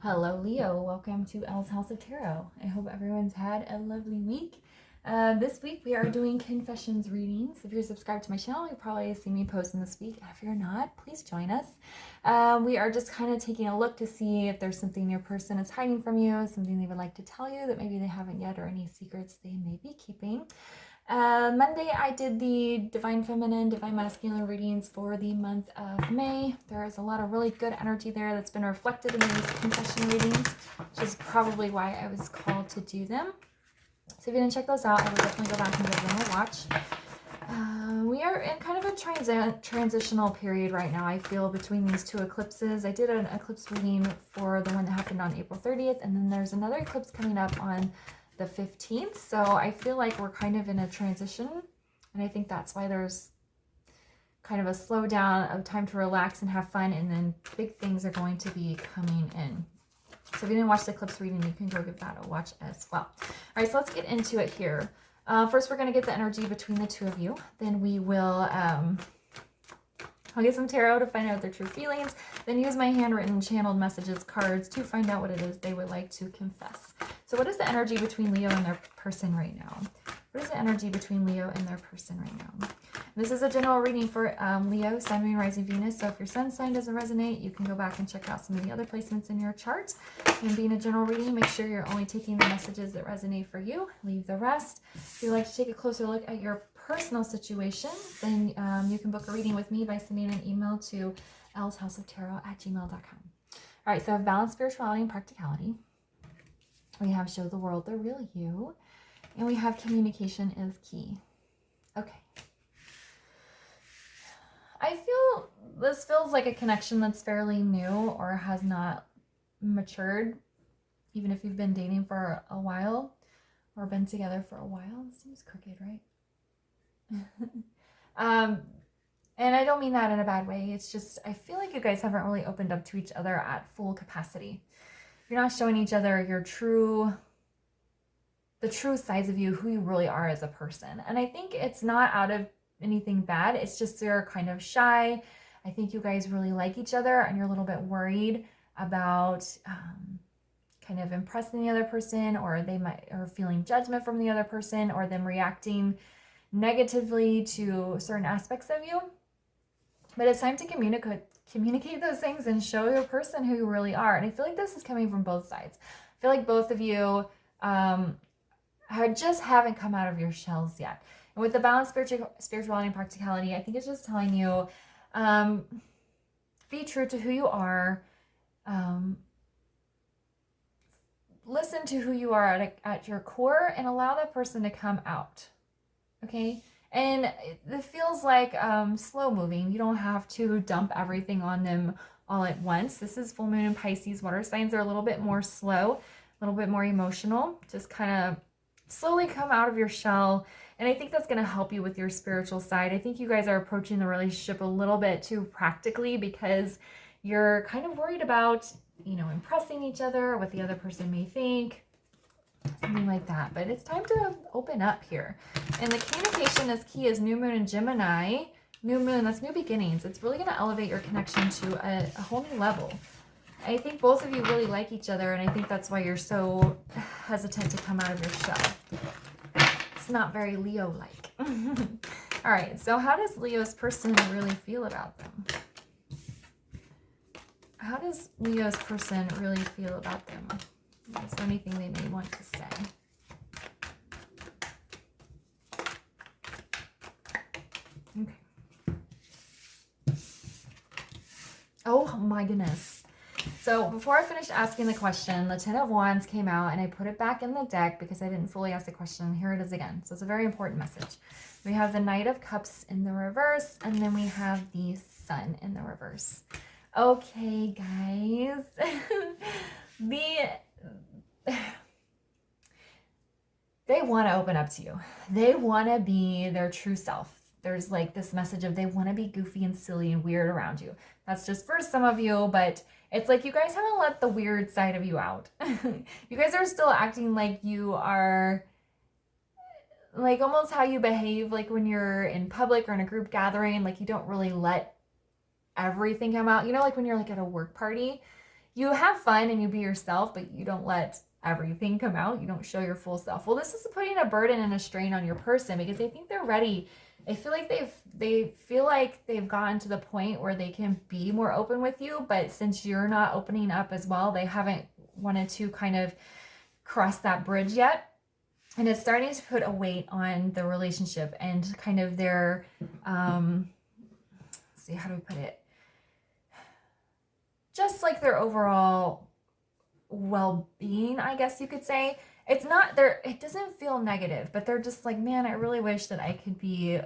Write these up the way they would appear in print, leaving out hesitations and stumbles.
Hello, Leo. Welcome to Elle's House of Tarot. I hope everyone's had a lovely week. This week we are doing confessions readings. If you're subscribed to my channel, you'll probably see me posting this week. If you're not, please join us. We are just kind of taking a look to see if there's something your person is hiding from you, something they would like to tell you that maybe they haven't yet, or any secrets they may be keeping. Monday, I did the Divine Feminine, Divine Masculine readings for the month of May. There is a lot of really good energy there that's been reflected in these confession readings, which is probably why I was called to do them. So if you didn't check those out, I would definitely go back and give them a watch. We are in kind of a transitional period right now, I feel, between these two eclipses. I did an eclipse reading for the one that happened on April 30th, and then there's another eclipse coming up on the 15th. So I feel like we're kind of in a transition, and I think that's why there's kind of a slowdown of time to relax and have fun, and then big things are going to be coming in. So if you didn't watch the eclipse reading, you can go give that a watch as well. All right, so let's get into it here. First, we're going to get the energy between the two of you. Then we will I'll get some tarot to find out their true feelings, then use my handwritten channeled messages cards to find out what it is they would like to confess. So what is the energy between Leo and their person right now? What is the energy between Leo and their person right now? This is a general reading for Leo, Sun, Moon, Rising, Venus. So if your sun sign doesn't resonate, you can go back and check out some of the other placements in your chart. And being a general reading, make sure you're only taking the messages that resonate for you. Leave the rest. If you'd like to take a closer look at your personal situation, then you can book a reading with me by sending an email to ellshouseoftarot@gmail.com. All right, so I have balance, spirituality, and practicality. We have show the world the real you. And we have communication is key. Okay. I feel this feels like a connection that's fairly new or has not matured, even if you've been dating for a while or been together for a while. It seems crooked, right? And I don't mean that in a bad way. It's just, I feel like you guys haven't really opened up to each other at full capacity. You're not showing each other the true sides of you, who you really are as a person. And I think it's not out of anything bad. It's just you're kind of shy. I think you guys really like each other, and you're a little bit worried about kind of impressing the other person, or they might, or feeling judgment from the other person, or them reacting negatively to certain aspects of you. But it's time to communicate those things and show your person who you really are. And I feel like this is coming from both sides. I feel like both of you just haven't come out of your shells yet. And with the balance, spirituality, and practicality, I think it's just telling you, be true to who you are. Listen to who you are at your core, and allow that person to come out. Okay? And it feels like slow moving. You don't have to dump everything on them all at once. This is full moon in Pisces. Water signs are a little bit more slow, a little bit more emotional. Just kind of slowly come out of your shell. And I think that's going to help you with your spiritual side. I think you guys are approaching the relationship a little bit too practically, because you're kind of worried about, impressing each other, what the other person may think, something like that. But it's time to open up here. And the communication is key is new moon in Gemini. New moon, that's new beginnings. It's really going to elevate your connection to a whole new level. I think both of you really like each other, and I think that's why you're so hesitant to come out of your shell. It's not very Leo-like. All right, so how does Leo's person really feel about them? How does Leo's person really feel about them? Is there anything they may want to say? Okay. Oh my goodness. So before I finished asking the question, the Ten of Wands came out, and I put it back in the deck because I didn't fully ask the question. Here it is again. So it's a very important message. We have the Knight of Cups in the reverse, and then we have the Sun in the reverse. Okay, guys. They want to open up to you. They want to be their true self. There's like this message of they want to be goofy and silly and weird around you. That's just for some of you, but it's like you guys haven't let the weird side of you out. You guys are still acting like you are, like almost how you behave like when you're in public or in a group gathering. Like you don't really let everything come out. Like when you're like at a work party, you have fun and you be yourself, but you don't let everything come out. You don't show your full self. Well, this is putting a burden and a strain on your person because they think they're ready. I feel like they feel like they've gotten to the point where they can be more open with you, but since you're not opening up as well, they haven't wanted to kind of cross that bridge yet. And it's starting to put a weight on the relationship and kind of their let's see, how do we put it? Just like their overall well-being, I guess you could say. It's not there, it doesn't feel negative, but they're just like, man, I really wish that I could be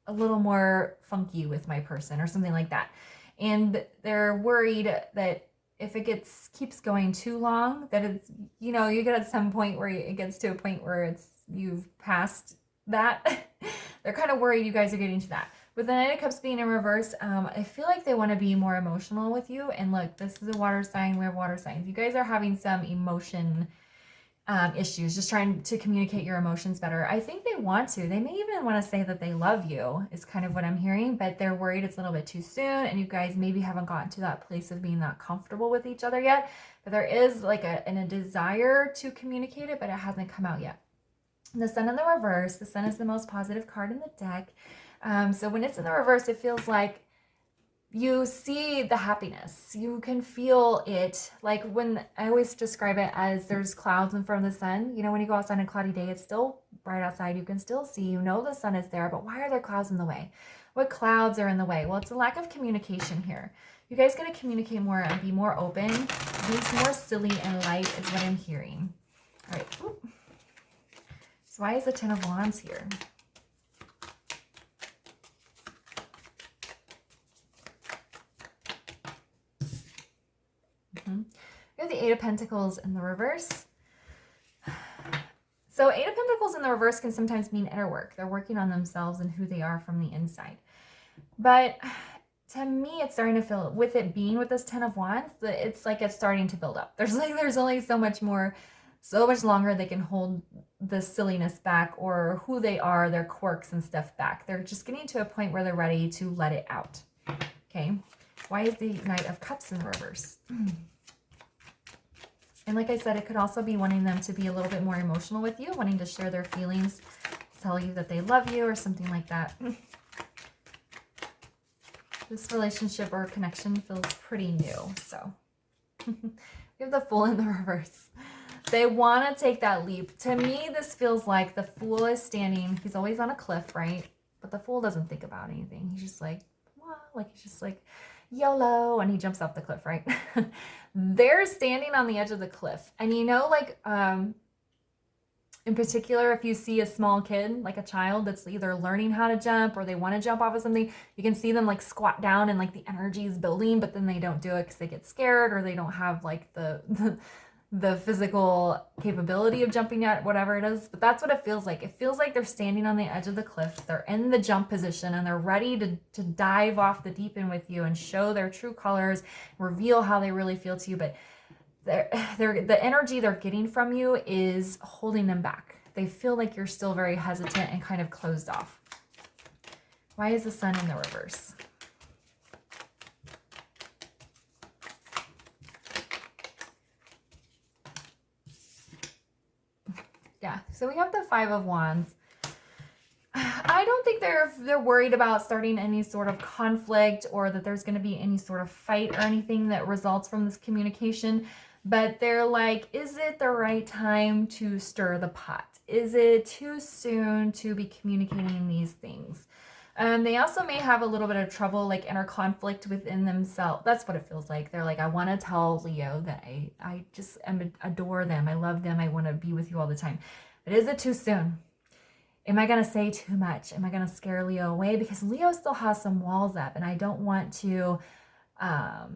a little more funky with my person or something like that. And they're worried that if it keeps going too long, that it's, you know, you get at some point where it gets to a point where you've passed that. They're kind of worried you guys are getting to that. With the Knight of Cups being in reverse, I feel like they want to be more emotional with you. And look, this is a water sign. We have water signs. You guys are having some emotion issues, just trying to communicate your emotions better. I think they want to. They may even want to say that they love you, is kind of what I'm hearing, but they're worried it's a little bit too soon, and you guys maybe haven't gotten to that place of being that comfortable with each other yet. But there is like a desire to communicate it, but it hasn't come out yet. The Sun in the reverse. The Sun is the most positive card in the deck. So when it's in the reverse, it feels like you see the happiness. You can feel it. Like when I always describe it as there's clouds in front of the sun. You know, when you go outside on a cloudy day, it's still bright outside. You can still see, you know, the sun is there, but why are there clouds in the way? What clouds are in the way? Well, it's a lack of communication here. You guys got to communicate more and be more open. Be more silly and light is what I'm hearing. All right. Oop. So why is the Ten of Wands here? We have the Eight of Pentacles in the reverse. So Eight of Pentacles in the reverse can sometimes mean inner work. They're working on themselves and who they are from the inside. But to me, it's starting to feel, with it being with this Ten of Wands, it's like it's starting to build up. There's only so much longer they can hold the silliness back or who they are, their quirks and stuff back. They're just getting to a point where they're ready to let it out. Okay. Why is the Knight of Cups in the reverse? And like I said, it could also be wanting them to be a little bit more emotional with you, wanting to share their feelings, tell you that they love you or something like that. This relationship or connection feels pretty new. So we have the Fool in the reverse. They want to take that leap. To me, this feels like the Fool is standing. He's always on a cliff, right? But the Fool doesn't think about anything. He's just like, wow, he's just like, YOLO, and he jumps off the cliff, right? They're standing on the edge of the cliff. And you know, like, in particular, if you see a small kid, like a child that's either learning how to jump or they want to jump off of something, you can see them like squat down and like the energy is building, but then they don't do it because they get scared or they don't have like the physical capability of jumping yet, whatever it is. But that's what it feels like. It feels like they're standing on the edge of the cliff. They're in the jump position and they're ready to dive off the deep end with you and show their true colors, reveal how they really feel to you. But the energy they're getting from you is holding them back. They feel like you're still very hesitant and kind of closed off. Why is the Sun in the reverse? Yeah, so we have the Five of Wands. I don't think they're worried about starting any sort of conflict or that there's going to be any sort of fight or anything that results from this communication. But they're like, is it the right time to stir the pot? Is it too soon to be communicating these things? They also may have a little bit of trouble, like inner conflict within themselves. That's what it feels like. They're like, I want to tell Leo that I just adore them. I love them. I want to be with you all the time. But is it too soon? Am I going to say too much? Am I going to scare Leo away? Because Leo still has some walls up and I don't want to, I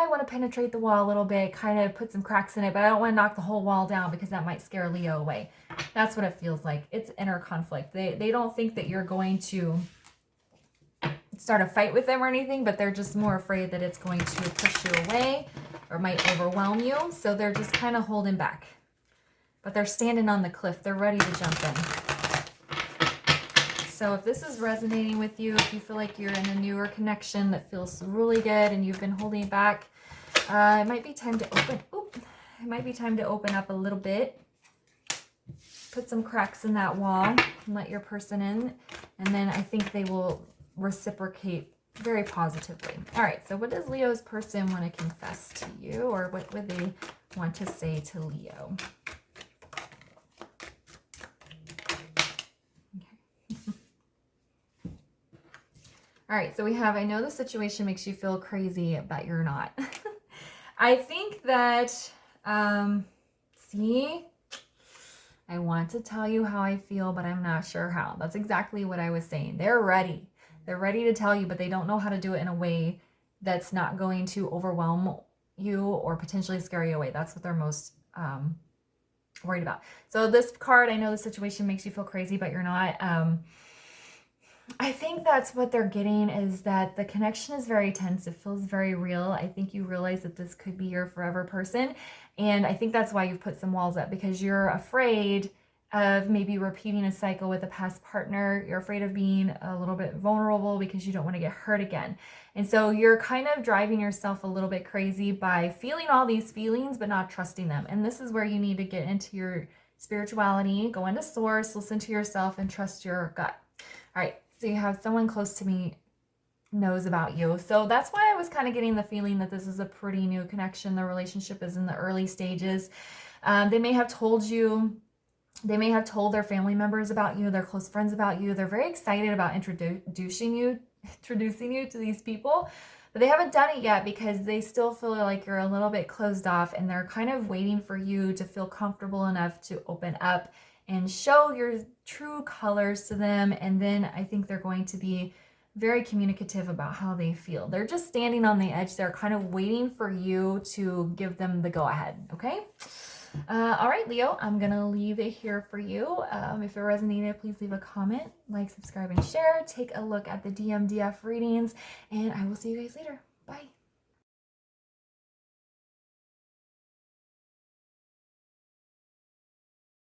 want to penetrate the wall a little bit, kind of put some cracks in it, but I don't want to knock the whole wall down because that might scare Leo away. That's what it feels like. It's inner conflict. They don't think that you're going to start a fight with them or anything, but they're just more afraid that it's going to push you away or might overwhelm you. So they're just kind of holding back. But they're standing on the cliff. They're ready to jump in. So if this is resonating with you, if you feel like you're in a newer connection that feels really good and you've been holding back, It might be time to open. It might be time to open up a little bit. Put some cracks in that wall and let your person in. And then I think they will reciprocate very positively. All right, so what does Leo's person want to confess to you, or what would they want to say to Leo? Okay. All right, so we have, I know the situation makes you feel crazy, but you're not. I think that, see, I want to tell you how I feel, but I'm not sure how. That's exactly what I was saying. They're ready. They're ready to tell you, but they don't know how to do it in a way that's not going to overwhelm you or potentially scare you away. That's what they're most worried about. So this card, I know the situation makes you feel crazy, but you're not. I think that's what they're getting, is that the connection is very tense. It feels very real. I think you realize that this could be your forever person. And I think that's why you've put some walls up, because you're afraid of maybe repeating a cycle with a past partner. You're afraid of being a little bit vulnerable because you don't want to get hurt again. And so you're kind of driving yourself a little bit crazy by feeling all these feelings, but not trusting them. And this is where you need to get into your spirituality, go into source, listen to yourself, and trust your gut. All right. So you have someone close to me knows about you. So that's why I was kind of getting the feeling that this is a pretty new connection. The relationship is in the early stages. They may have told you, they may have told their family members about you, their close friends about you. They're very excited about introducing you to these people, but they haven't done it yet because they still feel like you're a little bit closed off, and they're kind of waiting for you to feel comfortable enough to open up and show your true colors to them. And then I think they're going to be very communicative about how they feel. They're just standing on the edge. They're kind of waiting for you to give them the go ahead. Okay. All right, Leo, I'm going to leave it here for you. If it resonated, please leave a comment, like, subscribe, and share. Take a look at the DMDF readings, and I will see you guys later. Bye.